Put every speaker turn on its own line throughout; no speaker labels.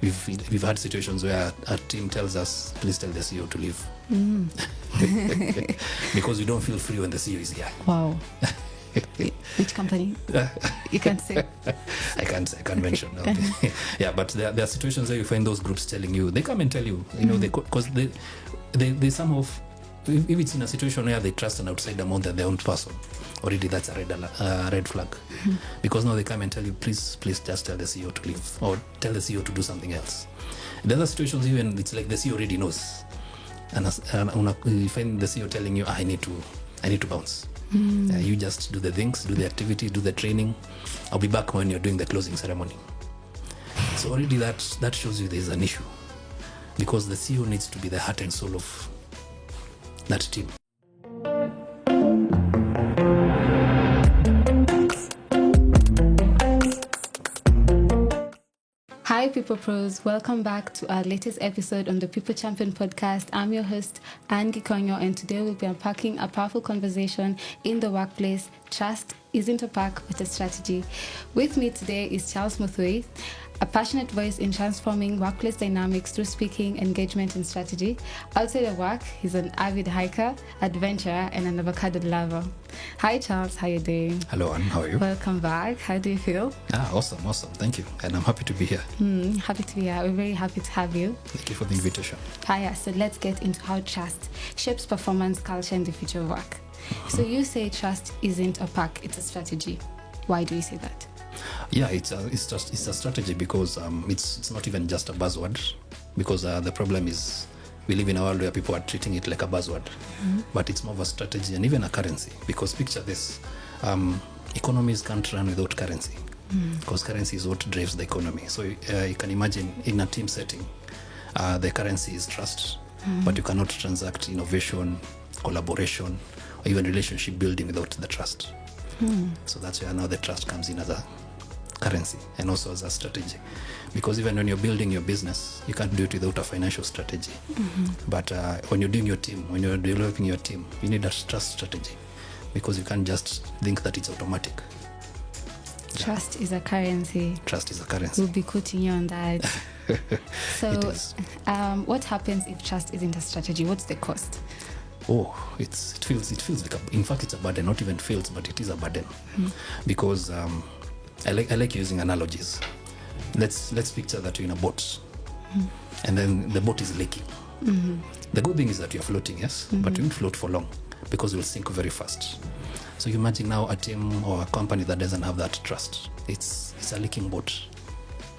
we've had situations where our team tells us, please tell the CEO to leave. Because we don't feel free when the CEO is here.
Wow. Which company? You can't say.
I can't mention. No. Yeah, but there are situations where you find those groups telling you, they come and tell you, because they somehow, if it's in a situation where they trust an outsider more than their own person, already that's a red flag. Because now they come and tell you, please just tell the CEO to leave, or tell the CEO to do something else. In other situations, even it's like the CEO already knows, and you find the CEO telling you, I need to bounce. You just do the things, do the activity, do the training. I'll be back when you're doing the closing ceremony. So already that shows you there's an issue, because the CEO needs to be the heart and soul of that team.
Hi People Pros, welcome back to our latest episode on the People Champion podcast. I'm your host, Anne Gikonyo, and today we'll be unpacking a powerful conversation in the workplace. Trust isn't a perk, but a strategy. With me today is Charles Muthui, a passionate voice in transforming workplace dynamics through speaking, engagement, and strategy. Outside of work, he's an avid hiker, adventurer, and an avocado lover. Hi Charles, how are you doing?
Hello Anne, how are you?
Welcome back. How do you feel?
Awesome. Thank you. And I'm happy to be here.
Happy to be here. We're very happy to have you.
Thank you for the invitation.
Hiya. So let's get into how trust shapes performance, culture, and the future of work. So you say trust isn't a perk, it's a strategy. Why do you say that?
Yeah, it's a strategy because it's not even just a buzzword, because the problem is we live in a world where people are treating it like a buzzword, but it's more of a strategy and even a currency. Because picture this, economies can't run without currency, because currency is what drives the economy. So you can imagine in a team setting, the currency is trust, but you cannot transact innovation, collaboration, or even relationship building without the trust. So that's where now the trust comes in as a currency and also as a strategy, because even when you're building your business, you can't do it without a financial strategy. But when you're doing your team, when you're developing your team, you need a trust strategy, because you can't just think that it's automatic.
Trust is a currency.
Trust is a currency.
We'll be quoting you on that. So
It is.
What happens if trust isn't a strategy? What's the cost?
It feels like in fact it's a burden. Not even feels, but it is a burden. Because I like using analogies. Let's picture that you're in a boat, and then the boat is leaking. The good thing is that you're floating, yes, but you won't float for long, because you'll sink very fast. So you imagine now a team or a company that doesn't have that trust. It's a leaking boat,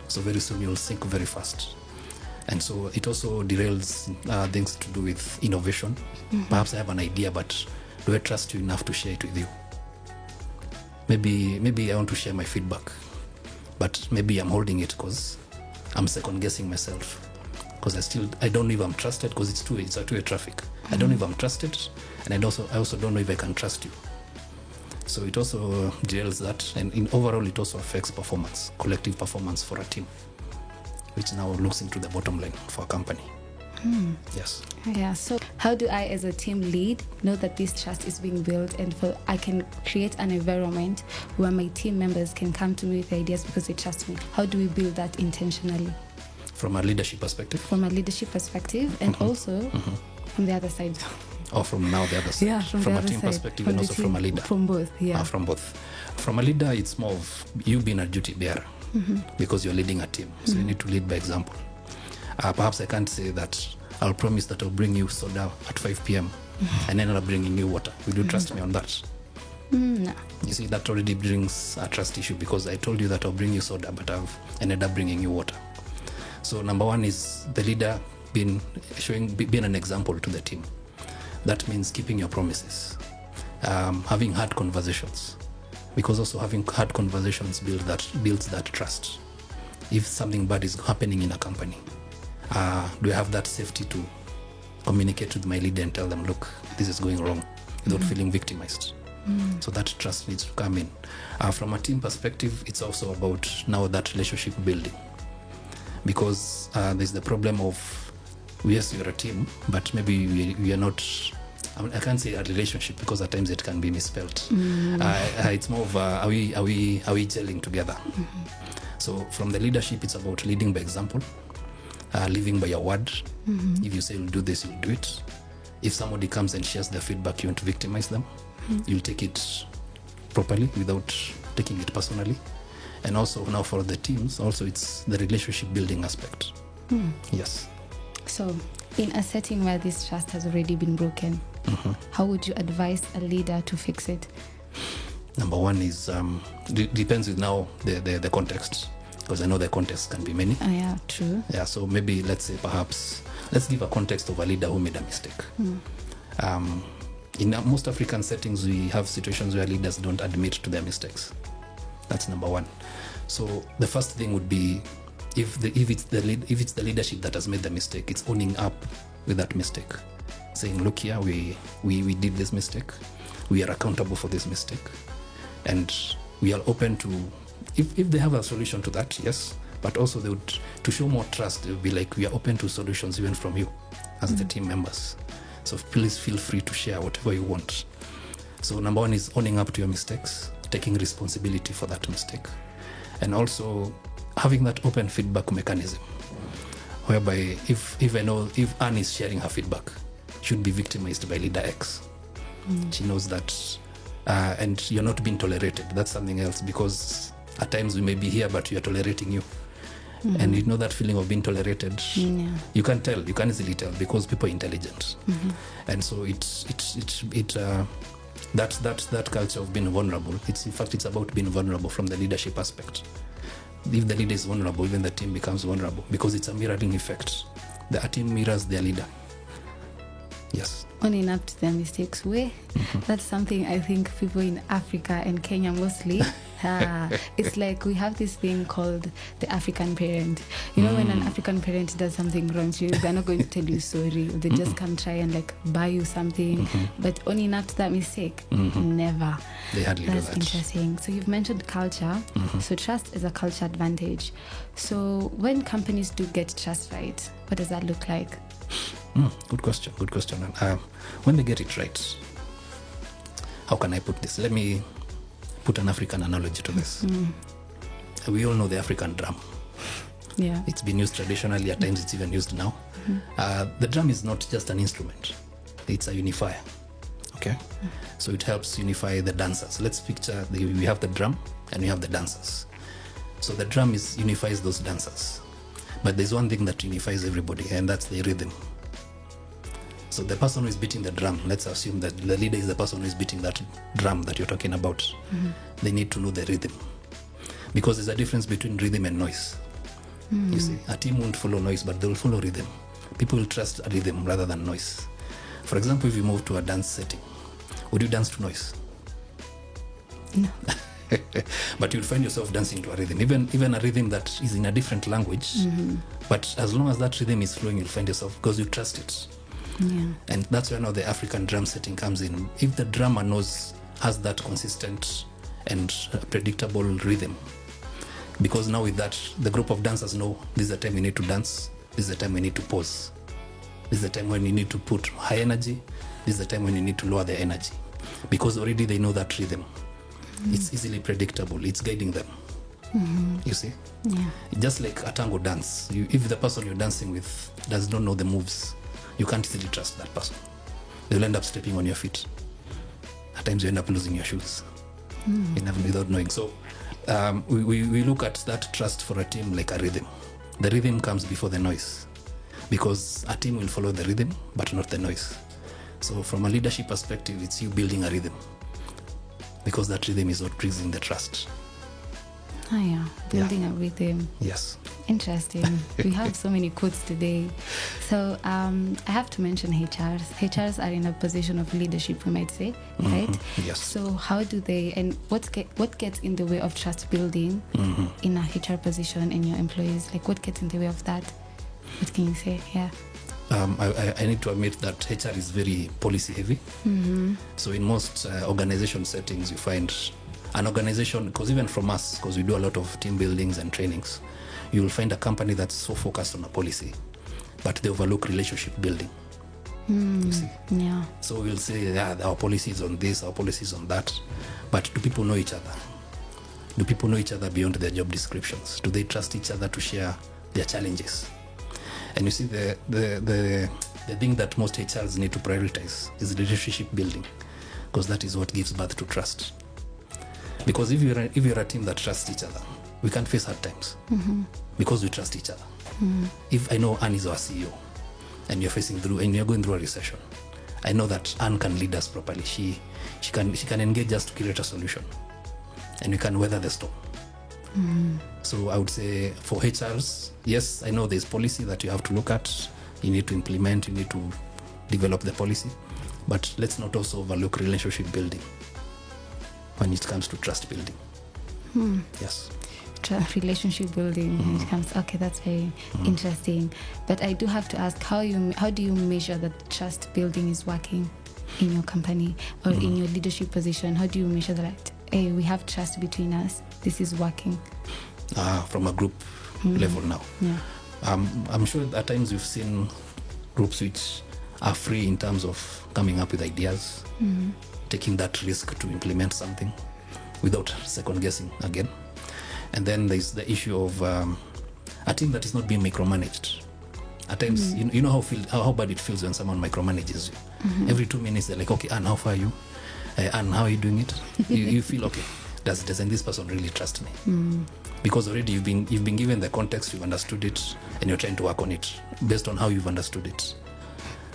so very soon you'll sink very fast. And so it also derails things to do with innovation. Perhaps I have an idea, but do I trust you enough to share it with you? Maybe I want to share my feedback, but maybe I'm holding it because I'm second guessing myself, because I don't know if I'm trusted, because it's a two-way traffic. I don't know if I'm trusted, and I also don't know if I can trust you. So it also derails that, and overall it also affects performance, collective performance for a team, which now looks into the bottom line for a company. Yes.
Yeah. So how do I, as a team lead, know that this trust is being built, and I can create an environment where my team members can come to me with ideas because they trust me? How do we build that intentionally?
From a leadership perspective?
From a leadership perspective, and also from the other side.
Or from now the other side?
Yeah, from
a team
side.
perspective, and also from a leader?
From both, yeah.
From both. From a leader, it's more of you being a duty bearer, because you're leading a team. So you need to lead by example. Perhaps I can't say that I'll promise that I'll bring you soda at 5 p.m. and then I'll bring you water. Will you trust me on that?
No.
You see, that already brings a trust issue, because I told you that I'll bring you soda, but I've ended up bringing you water. So number one is the leader being an example to the team. That means keeping your promises, having hard conversations, because also having hard conversations builds that trust. If something bad is happening in a company, do I have that safety to communicate with my leader and tell them, look, this is going wrong, without feeling victimized? So that trust needs to come in. From a team perspective, it's also about now that relationship building, because there's the problem of, yes, you're a team, but maybe we are not I mean, I can't say a relationship because at times it can be misspelled. It's more of are we gelling together? So from the leadership, it's about leading by example, living by your word. If you say you'll do this, you'll do it. If somebody comes and shares their feedback, you want to victimize them, you'll take it properly without taking it personally. And also now for the teams, also it's the relationship building aspect. Yes.
So in a setting where this trust has already been broken, how would you advise a leader to fix it?
Number one is depends with now the context, because I know the context can be many.
Yeah, true.
Yeah, so maybe let's say perhaps let's give a context of a leader who made a mistake. In most African settings, we have situations where leaders don't admit to their mistakes. That's number one. So the first thing would be if it's the leadership that has made the mistake, it's owning up with that mistake, saying, look here, we did this mistake, we are accountable for this mistake, and we are open to if they have a solution to that, yes, but also they would, to show more trust, they would be like, we are open to solutions even from you as the team members, so please feel free to share whatever you want. So number one is owning up to your mistakes, taking responsibility for that mistake, and also having that open feedback mechanism whereby if I know if Anne is sharing her feedback, should be victimized by leader X, she knows that, and you're not being tolerated. That's something else, because at times we may be here but we are tolerating you, and you know that feeling of being tolerated. You can tell, you can easily tell, because people are intelligent, and so that culture of being vulnerable, it's about being vulnerable from the leadership aspect. If the leader is vulnerable, even the team becomes vulnerable, because it's a mirroring effect. The team mirrors their leader. Yes.
Owning up to their mistakes. That's something I think people in Africa and Kenya mostly, it's like we have this thing called the African parent. You know, when an African parent does something wrong to you, they're not going to tell you sorry. They just come try and like buy you something. But owning up to that mistake, never.
They hardly do that.
That's interesting. So you've mentioned culture. So trust is a culture advantage. So when companies do get trust right, what does that look like?
Good question. When they get it right, how can I put this? Let me put an African analogy to this. We all know the African drum.
Yeah.
It's been used traditionally, at times it's even used now. The drum is not just an instrument, it's a unifier. Okay? So it helps unify the dancers. Let's picture we have the drum and we have the dancers. So the drum unifies those dancers. But there's one thing that unifies everybody, and that's the rhythm. So the person who is beating the drum, let's assume that the leader is the person who is beating that drum that you're talking about. They need to know the rhythm, because there's a difference between rhythm and noise. You see, a team won't follow noise, but they will follow rhythm. People will trust a rhythm rather than noise. For example, if you move to a dance setting, would you dance to noise?
No.
But you'll find yourself dancing to a rhythm, even a rhythm that is in a different language. But as long as that rhythm is flowing, you'll find yourself, because you trust it.
Yeah.
And that's where now the African drum setting comes in. If the drummer has that consistent and predictable rhythm, because now with that, the group of dancers know this is the time we need to dance, this is the time we need to pause, this is the time when you need to put high energy, this is the time when you need to lower the energy, because already they know that rhythm. It's easily predictable, it's guiding them. You see?
Yeah.
Just like a tango dance, if the person you're dancing with does not know the moves, you can't easily trust that person. They'll end up stepping on your feet. At times you end up losing your shoes without knowing. So we look at that trust for a team like a rhythm. The rhythm comes before the noise, because a team will follow the rhythm but not the noise. So from a leadership perspective, it's you building a rhythm, because that rhythm is what brings in the trust.
Building a rhythm.
Yes.
Interesting. We have so many quotes today. So I have to mention HRs. HRs are in a position of leadership, we might say, right?
Yes.
So how do they, and what gets in the way of trust building in a HR position in your employees? Like, what gets in the way of that? What can you say? Yeah.
I need to admit that HR is very policy heavy. So in most organization settings, you find an organization, because even from us, because we do a lot of team buildings and trainings, you will find a company that's so focused on a policy, but they overlook relationship building. You see?
Yeah.
So we'll say, yeah, our policy is on this, our policy is on that. But do people know each other? Do people know each other beyond their job descriptions? Do they trust each other to share their challenges? And you see, the thing that most HRs need to prioritize is relationship building, because that is what gives birth to trust. Because if you're a team that trusts each other, we can't face hard times because we trust each other. If I know Anne is our CEO, and you're going through a recession, I know that Anne can lead us properly. She can engage us to create a solution, and we can weather the storm. So I would say for HRs, yes, I know there's policy that you have to look at, you need to implement, you need to develop the policy, but let's not also overlook relationship building when it comes to trust building. Yes.
Relationship building when it comes. Okay, that's very interesting. But I do have to ask, how do you measure that trust building is working in your company or in your leadership position? How do you measure that? Hey, we have trust between us. This is working.
From a group level now.
Yeah.
I'm sure at times we've seen groups which are free in terms of coming up with ideas, taking that risk to implement something without second guessing again. And then there's the issue of a team that is not being micromanaged. At times, you know how bad it feels when someone micromanages you. Every 2 minutes, they're like, okay, Anne, how far are you? Anne, how are you doing it? you feel, okay, doesn't this person really trust me? Because already you've been given the context, you've understood it, and you're trying to work on it based on how you've understood it.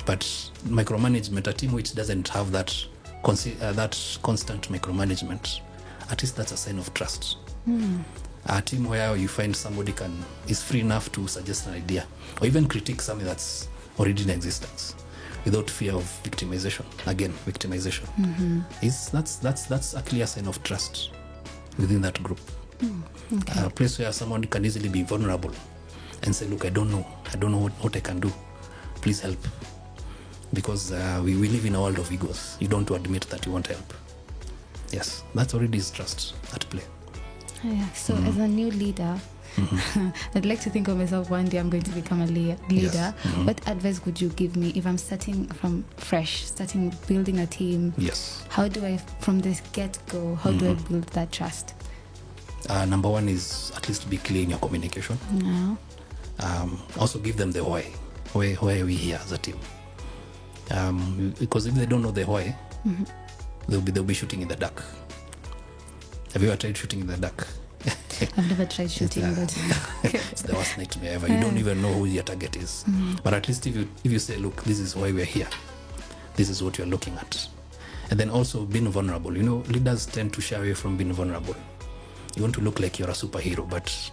But micromanagement, a team which doesn't have that constant micromanagement, at least that's a sign of trust. A team where you find somebody is free enough to suggest an idea or even critique something that's already in existence without fear of victimization. Again, victimization. That's a clear sign of trust within that group.
Okay.
A place where someone can easily be vulnerable and say, look, I don't know what I can do. Please help. Because we live in a world of egos. You don't want to admit that you want help. Yes, that already is trust at play.
Yeah. So as a new leader, I'd like to think of myself one day I'm going to become a leader.
Yes.
What advice would you give me if I'm starting from fresh, starting building a team?
Yes.
How do I, from the get-go, how do I build that trust?
Number one is at least be clear in your communication.
Yeah.
Also give them the why. Why are we here as a team? Because if they don't know the why, they'll be shooting in the dark. Have you ever tried shooting in the dark?
I've never tried shooting, but
it's the worst nightmare ever. You don't even know who your target is. But at least if you say, look, this is why we're here, this is what you're looking at. And then also being vulnerable. You know, leaders tend to shy away from being vulnerable. You want to look like you're a superhero, but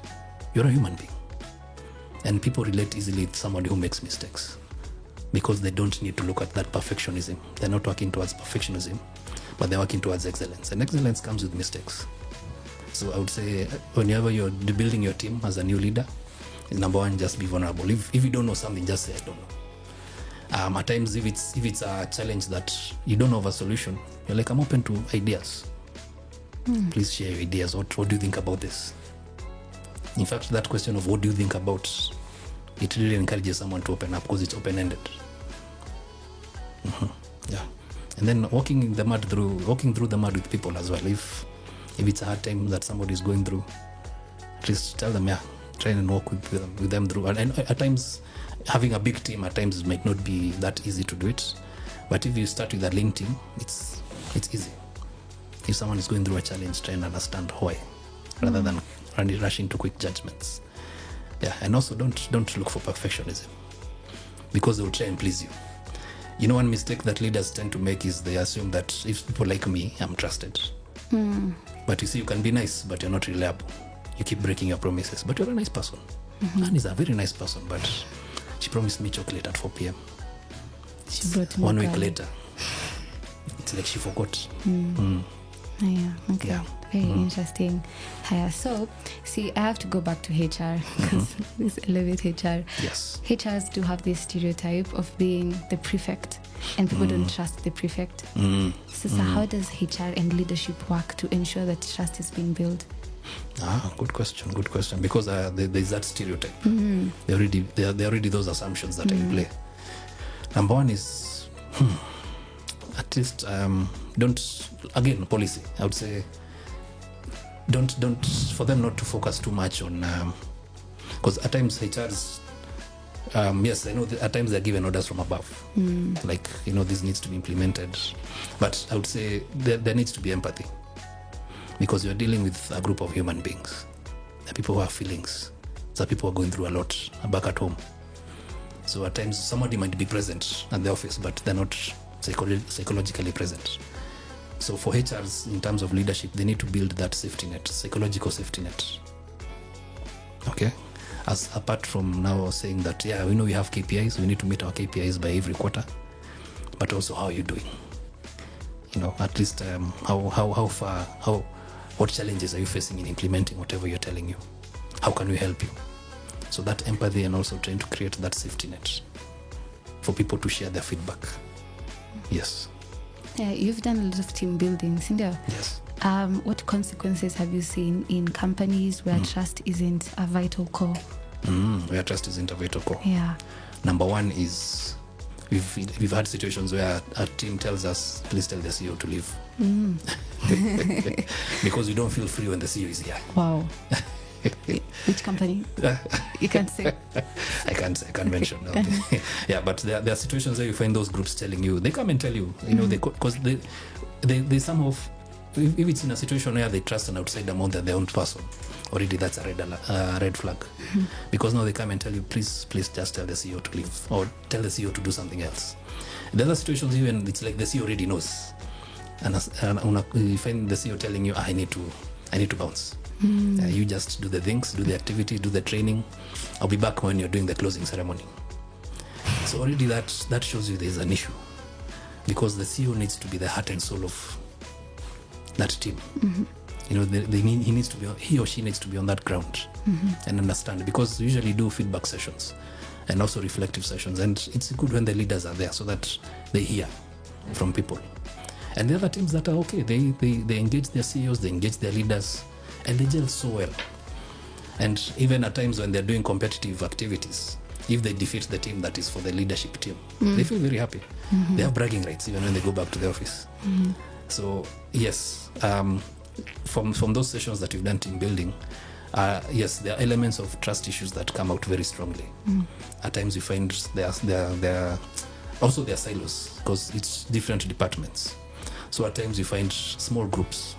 you're a human being. And people relate easily to somebody who makes mistakes because they don't need to look at that perfectionism. They're not working towards perfectionism, but they're working towards excellence. And excellence comes with mistakes. So I would say whenever you're building your team as a new leader, number one, just be vulnerable. If you don't know something, just say, I don't know. At times, if it's a challenge that you don't have a solution, you're like, I'm open to ideas. Please share your ideas. What do you think about this? In fact, that question of what do you think about, it really encourages someone to open up because it's open-ended. Yeah. And then walking through the mud with people as well. If it's a hard time that somebody is going through, at least tell them, try and walk with them through. And at times, having a big team, at times it might not be that easy to do it. But if you start with a lean team, it's easy. If someone is going through a challenge, try and understand why, rather than rushing to quick judgments. Yeah, and also don't look for perfectionism, because they will try and please you. You know, one mistake that leaders tend to make is they assume that if people like me, I'm trusted. But you see, you can be nice, but you're not reliable. You keep breaking your promises, but you're a nice person. Anne is a very nice person, but she promised me chocolate at 4 p.m.
She brought me
1 week later, it's like she forgot.
Yeah, okay.
Yeah.
Very interesting. Yeah, so, see, I have to go back to HR because this elevate HR.
Yes.
HRs do have this stereotype of being the prefect, and people don't trust the prefect. So how does HR and leadership work to ensure that trust is being built?
Good question. Because there's that stereotype. There are already those assumptions that are in play. Number one is At least don't, again, policy, I would say, don't for them not to focus too much on, because at times HRs, yes, I know at times they're given orders from above, like, this needs to be implemented, but I would say there needs to be empathy, because you're dealing with a group of human beings. There are people who have feelings. There are people who are going through a lot back at home. So at times somebody might be present at the office, but they're not psychologically present. So for HRs, in terms of leadership, they need to build that safety net, psychological safety net. Okay? As apart from now saying that, yeah, we know we have KPIs, we need to meet our KPIs by every quarter, but also how are you doing? At least how far, what challenges are you facing in implementing whatever you're telling you? How can we help you? So that empathy, and also trying to create that safety net for people to share their feedback. Yes.
Yeah, you've done a lot of team building, Cindy.
Yes.
What consequences have you seen in companies where trust isn't a vital core?
Where trust isn't a vital core.
Yeah.
Number one is we've had situations where a team tells us, please tell the CEO to leave. Because we don't feel free when the CEO is here.
Wow. Which company? You can't say.
I can't mention. Okay. Yeah, but there are situations where you find those groups telling you, they come and tell you, because they somehow, if it's in a situation where they trust an outsider more than their own person, already that's a red flag. Because now they come and tell you, please just tell the CEO to leave, or tell the CEO to do something else. The other situations, even it's like the CEO already knows, and you find the CEO telling you, I need to bounce. You just do the things, do the activity, do the training. I'll be back when you're doing the closing ceremony. So already that shows you there's an issue, because the CEO needs to be the heart and soul of that team. He or she needs to be on that ground and understand, because we usually do feedback sessions and also reflective sessions, and it's good when the leaders are there so that they hear from people. And the other teams that are okay, they engage their CEOs, they engage their leaders, and they gel so well. And even at times when they're doing competitive activities, if they defeat the team that is for the leadership team, they feel very happy. They have bragging rights even when they go back to the office. So yes, from those sessions that we've done team building, yes, there are elements of trust issues that come out very strongly. At times we find there are silos, because it's different departments. So at times we find small groups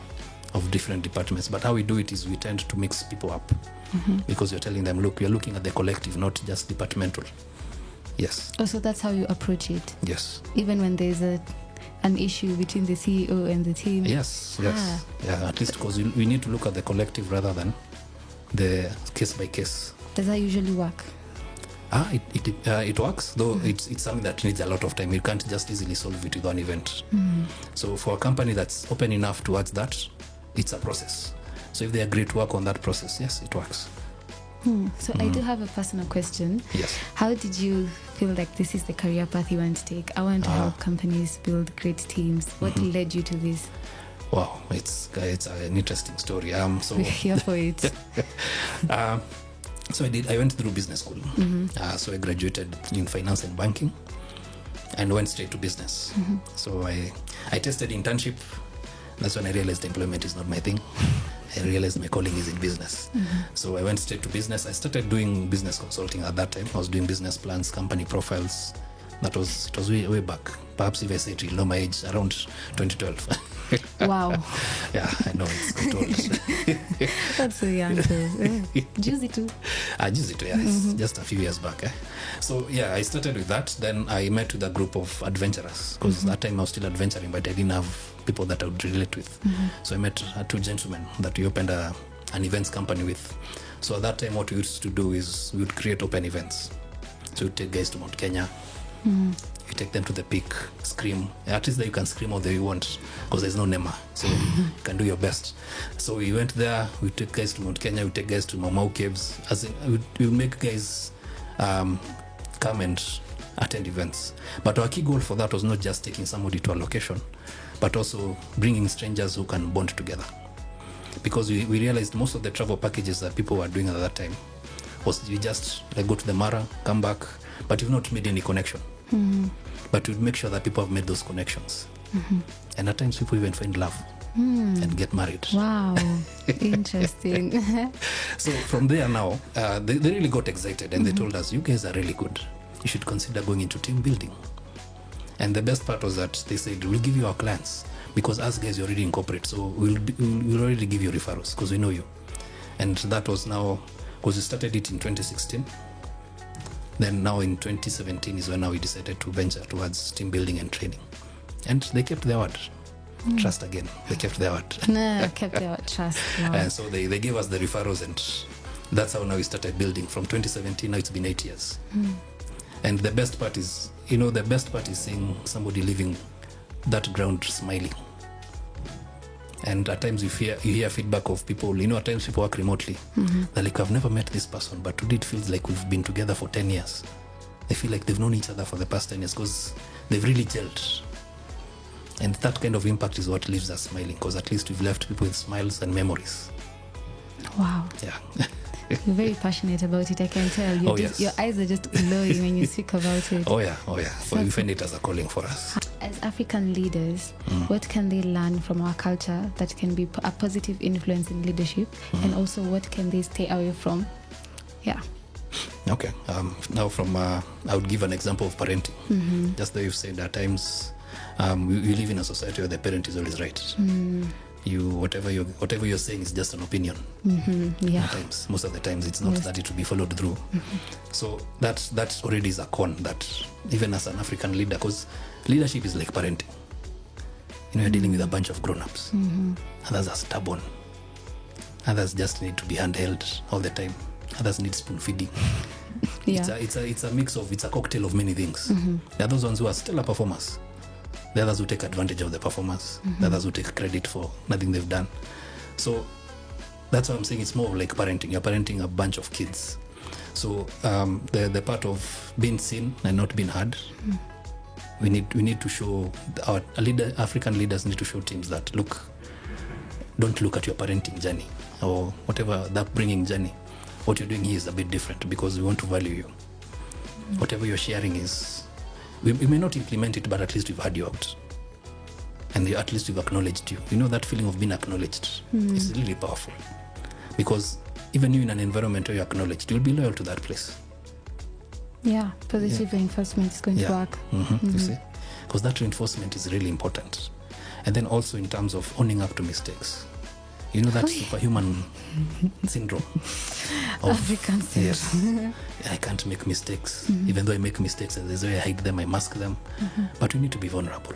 of different departments, but how we do it is we tend to mix people up, because you're telling them, look, you're looking at the collective, not just departmental. Yes.
Also, that's how you approach it.
Yes.
Even when there's an issue between the CEO and the team.
Yes. Yeah, at least because we need to look at the collective rather than the case by case.
Does that usually work?
It works, though it's something that needs a lot of time. You can't just easily solve it with one event. So for a company that's open enough towards that, it's a process. So if they agree to work on that process, yes, it works.
So I do have a personal question.
Yes.
How did you feel like this is the career path you want to take? I want to help companies build great teams. What led you to this?
Wow, it's an interesting story. So
we're here for it.
So I went through business school. So I graduated in finance and banking and went straight to business. So I tested internship. That's when I realized employment is not my thing. I realized my calling is in business. So I went straight to business. I started doing business consulting at that time. I was doing business plans, company profiles. It was way back. Perhaps if I say it, you'll know my age, around 2012.
Wow.
Yeah, I know, it's quite old.
That's so young. Juicy too.
Juicy too, yeah. It's just a few years back. So yeah, I started with that. Then I met with a group of adventurers, because that time I was still adventuring, but I didn't have people that I would relate with. So I met two gentlemen that we opened an events company with. So at that time, what we used to do is we would create open events. So we'd take guys to Mount Kenya. You take them to the peak, scream. At least that you can scream all that you want, because there's no NEMA, so you can do your best. So we went there. We took guys to Mount Kenya. We take guys to Mau Caves. We would make guys come and attend events. But our key goal for that was not just taking somebody to a location, but also bringing strangers who can bond together. Because we realized most of the travel packages that people were doing at that time was you just go to the Mara, come back, but you've not made any connection. But we'd make sure that people have made those connections. And at times people even find love and get married.
Wow, interesting.
So from there now, they really got excited and they told us, you guys are really good. You should consider going into team building. And the best part was that they said, we'll give you our clients because us guys, you're already in corporate. So we'll already give you referrals because we know you. And that was now, because we started it in 2016. Then now in 2017 is when now we decided to venture towards team building and training. And they kept their word. Trust again. They kept their word.
No, kept their trust. Wow.
And so they gave us the referrals, and that's how now we started building. From 2017, now it's been 8 years. And the best part is, seeing somebody leaving that ground smiling. And at times you hear feedback of people, at times people work remotely. They're like, I've never met this person, but today it feels like we've been together for 10 years. They feel like they've known each other for the past 10 years because they've really gelled. And that kind of impact is what leaves us smiling, because at least we've left people with smiles and memories.
Wow.
Yeah.
You're very passionate about it, I can tell.
Yes.
Your eyes are just glowing when you speak about it.
Oh yeah. So we find it as a calling for us.
As African leaders, what can they learn from our culture that can be a positive influence in leadership? And also, what can they stay away from? Yeah.
Okay. Now I would give an example of parenting. Just the way you've said, at times we live in a society where the parent is always right. Whatever you're saying is just an opinion.
Yeah.
At times, most of the times, it's not that it will be followed through. So that already is a con that even as an African leader, because leadership is like parenting. You're dealing with a bunch of grown-ups. Others are stubborn. Others just need to be handheld all the time. Others need spoon feeding.
Yeah.
It's a cocktail of many things. There are those ones who are stellar performers. The others who take advantage of the performance. The others who take credit for nothing they've done. So that's why I'm saying it's more like parenting. You're parenting a bunch of kids. So the part of being seen and not being heard, we need to show African leaders need to show teams that don't look at your parenting journey or whatever that bringing journey. What you're doing here is a bit different because we want to value you. Whatever you're sharing is, we may not implement it, but at least we've heard you out. And at least we've acknowledged you. That feeling of being acknowledged is really powerful. Because even you in an environment where you're acknowledged, you'll be loyal to that place.
Yeah, positive reinforcement is going to work.
You see? Because that reinforcement is really important. And then also in terms of owning up to mistakes. That superhuman syndrome.
African syndrome.
Yes. I can't make mistakes. Even though I make mistakes, and there's a way I hide them, I mask them. But we need to be vulnerable.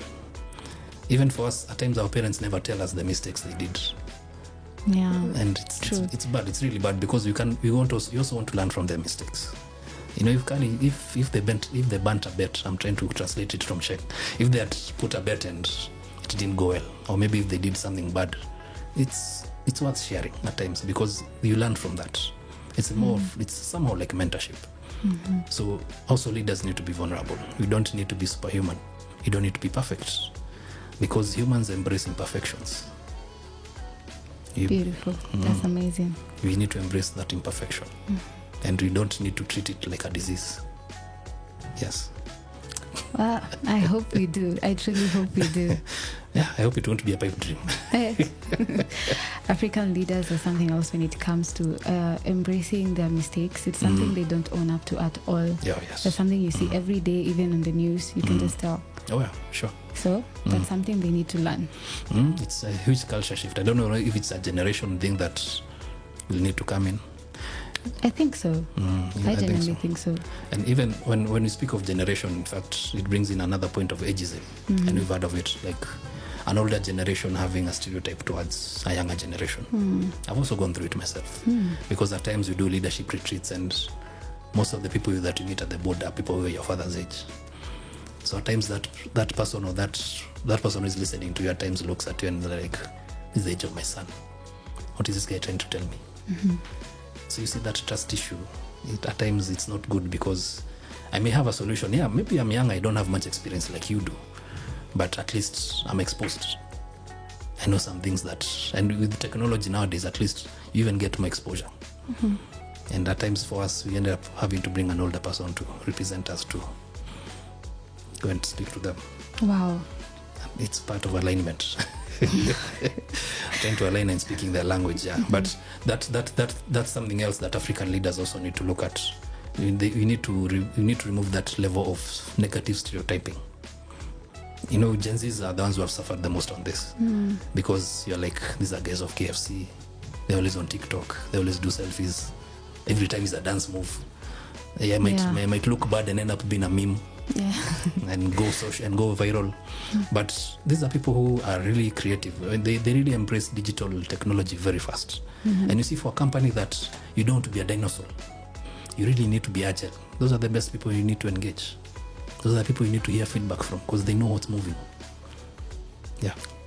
Even for us, at times our parents never tell us the mistakes they did.
Yeah.
And it's bad. It's really bad because you also want to learn from their mistakes. If they burnt a bet, I'm trying to translate it from Czech. If they had put a bet and it didn't go well, or maybe if they did something bad, it's worth sharing at times because you learn from that. It's it's somehow like mentorship. So also leaders need to be vulnerable. You don't need to be superhuman. You don't need to be perfect because humans embrace imperfections.
Beautiful. That's amazing.
We need to embrace that imperfection. And we don't need to treat it like a disease. Yes.
Well, I hope we do. I truly hope we do.
Yeah, I hope it won't be a pipe dream.
African leaders are something else when it comes to embracing their mistakes. It's something they don't own up to at all.
Yeah, yes.
That's something you see every day, even on the news. You can just tell.
Oh, yeah, sure.
So that's something they need to learn.
It's a huge culture shift. I don't know if it's a generation thing that will need to come in.
I think so. I genuinely think so.
And even when we speak of generation, in fact, it brings in another point of ageism. And we've heard of it, like an older generation having a stereotype towards a younger generation. I've also gone through it myself. Because at times we do leadership retreats and most of the people that you meet at the board are people who are your father's age. So at times that person or that person who is listening to you at times looks at you and they're like, this is the age of my son. What is this guy trying to tell me? So you see that trust issue, at times it's not good because I may have a solution. Yeah, maybe I'm young, I don't have much experience like you do, but at least I'm exposed. I know some things and with technology nowadays, at least you even get more exposure. And at times for us, we end up having to bring an older person to represent us to go and speak to them.
Wow.
It's part of alignment. Trying to align and speaking their language, yeah. But that's something else that African leaders also need to look at. We need to remove that level of negative stereotyping. Gen Zs are the ones who have suffered the most on this, because you're like, these are guys of KFC. They're always on TikTok. They always do selfies. Every time is a dance move. I might look bad and end up being a meme.
Yeah.
And go social and go viral. But these are people who are really creative. They really embrace digital technology very fast. And you see, for a company that you don't want to be a dinosaur, you really need to be agile. Those are the best people you need to engage. Those are the people you need to hear feedback from, because they know what's moving.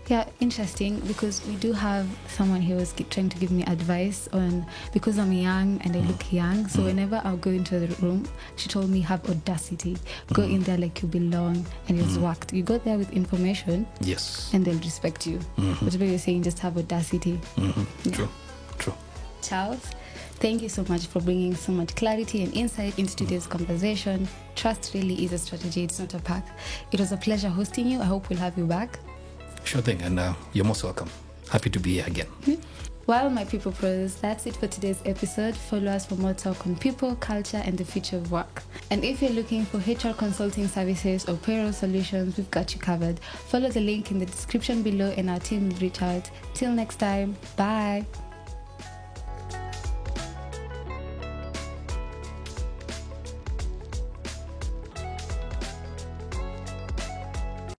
Yeah, interesting, because we do have someone here who's trying to give me advice on, because I'm young and I look young, so whenever I'll go into the room, she told me, have audacity. Go in there like you belong and it's worked. You go there with information,
yes,
and they'll respect you. Whatever you're saying, just have audacity.
True.
Charles, thank you so much for bringing so much clarity and insight into today's conversation. Trust really is a strategy, it's not a pack. It was a pleasure hosting you. I hope we'll have you back.
Sure thing, and you're most welcome. Happy to be here again.
Well, my people pros, that's it for today's episode. Follow us for more talk on people, culture, and the future of work. And if you're looking for HR consulting services or payroll solutions, we've got you covered. Follow the link in the description below and our team will reach out. Till next time, bye.